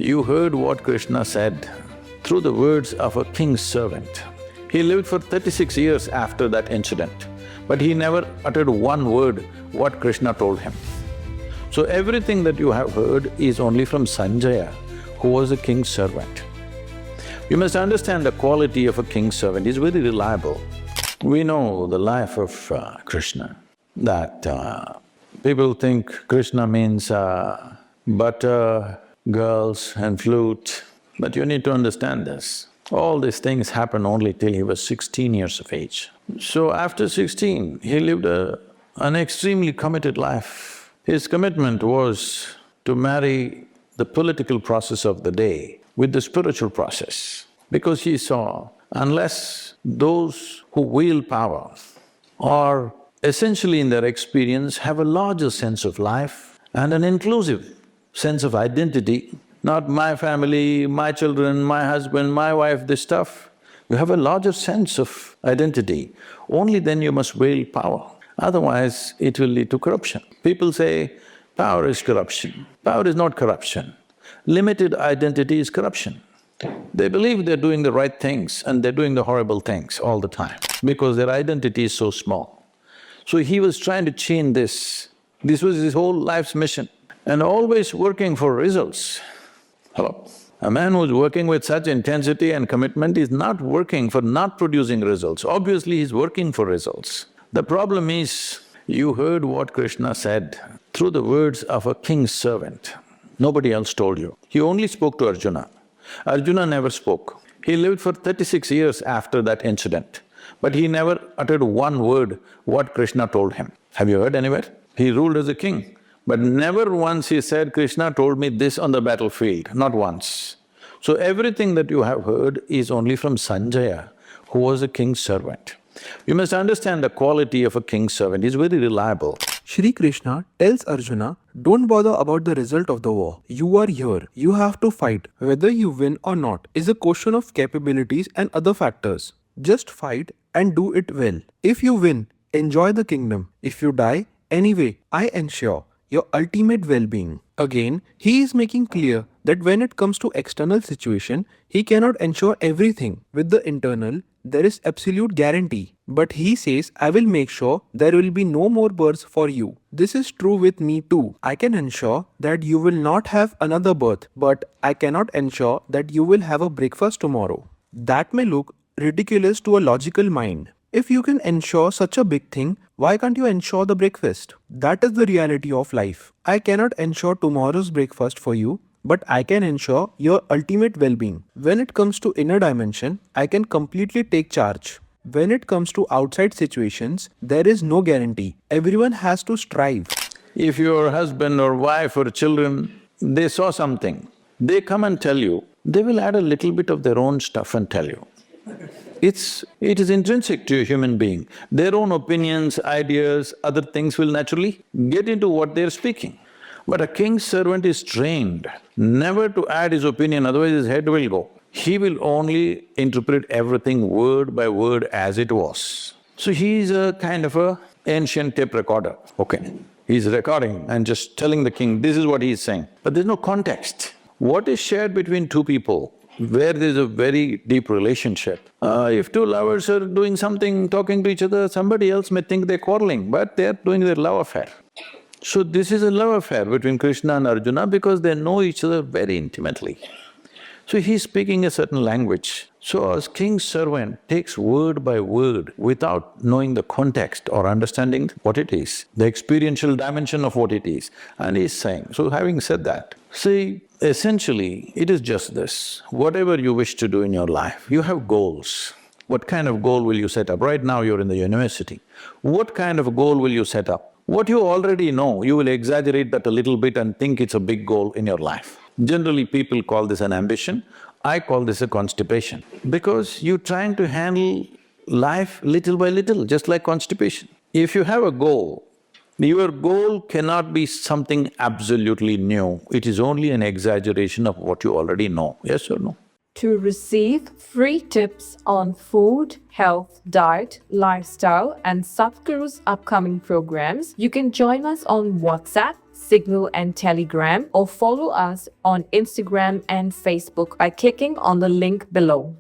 You heard what Krishna said through the words of a king's servant. He lived for 36 years after that incident, but he never uttered one word what Krishna told him. So everything that you have heard is only from Sanjaya, who was a king's servant. You must understand the quality of a king's servant is very reliable. We know the life of Krishna, that people think Krishna means butter, girls and flute, but you need to understand this. All these things happened only till he was 16 years of age. So after 16, he lived an extremely committed life. His commitment was to marry the political process of the day with the spiritual process, because he saw unless those who wield power or essentially in their experience have a larger sense of life and an inclusive sense of identity, not my family, my children, my husband, my wife, this stuff. You have a larger sense of identity, only then you must wield power. Otherwise, it will lead to corruption. People say, power is corruption. Power is not corruption. Limited identity is corruption. They believe they're doing the right things and they're doing the horrible things all the time because their identity is so small. So he was trying to change this. This was his whole life's mission, and always working for results. Hello? A man who's working with such intensity and commitment is not working for not producing results. Obviously, he's working for results. The problem is, you heard what Krishna said through the words of a king's servant. Nobody else told you. He only spoke to Arjuna. Arjuna never spoke. He lived for 36 years after that incident, but he never uttered one word what Krishna told him. Have you heard anywhere? He ruled as a king, but never once he said, Krishna told me this on the battlefield, not once. So everything that you have heard is only from Sanjaya, who was a king's servant. You must understand the quality of a king's servant is very reliable. Shri Krishna tells Arjuna, don't bother about the result of the war. You are here, you have to fight. Whether you win or not is a question of capabilities and other factors. Just fight and do it well. If you win, enjoy the kingdom. If you die, anyway, I ensure your ultimate well-being. Again, he is making clear that when it comes to external situation, he cannot ensure everything. With the internal, there is absolute guarantee. But he says, I will make sure there will be no more births for you. This is true with me too. I can ensure that you will not have another birth, but I cannot ensure that you will have a breakfast tomorrow. That may look ridiculous to a logical mind. If you can ensure such a big thing, why can't you ensure the breakfast? That is the reality of life. I cannot ensure tomorrow's breakfast for you, but I can ensure your ultimate well-being. When it comes to inner dimension, I can completely take charge. When it comes to outside situations, there is no guarantee. Everyone has to strive. If your husband or wife or children, they saw something, they come and tell you, they will add a little bit of their own stuff and tell you. It is intrinsic to a human being. Their own opinions, ideas, other things will naturally get into what they're speaking. But a king's servant is trained never to add his opinion, otherwise his head will go. He will only interpret everything word by word as it was. So he is a kind of a ancient tape recorder, okay. He's recording and just telling the king, this is what he's saying. But there's no context. What is shared between two people where there's a very deep relationship. If two lovers are doing something, talking to each other, somebody else may think they're quarreling, but they're doing their love affair. So this is a love affair between Krishna and Arjuna because they know each other very intimately. So he's speaking a certain language. So a king's servant takes word by word without knowing the context or understanding what it is, the experiential dimension of what it is, and he's saying. So having said that, see, essentially it is just this, whatever you wish to do in your life, you have goals. What kind of goal will you set up? Right now you're in the university. What kind of goal will you set up? What you already know, you will exaggerate that a little bit and think it's a big goal in your life. Generally, people call this an ambition. I call this a constipation, because you're trying to handle life little by little, just like constipation. If you have a goal, your goal cannot be something absolutely new. It is only an exaggeration of what you already know, yes or no? To receive free tips on food, health, diet, lifestyle, and Sadhguru's upcoming programs, you can join us on WhatsApp Signal, and Telegram, or follow us on Instagram and Facebook by clicking on the link below.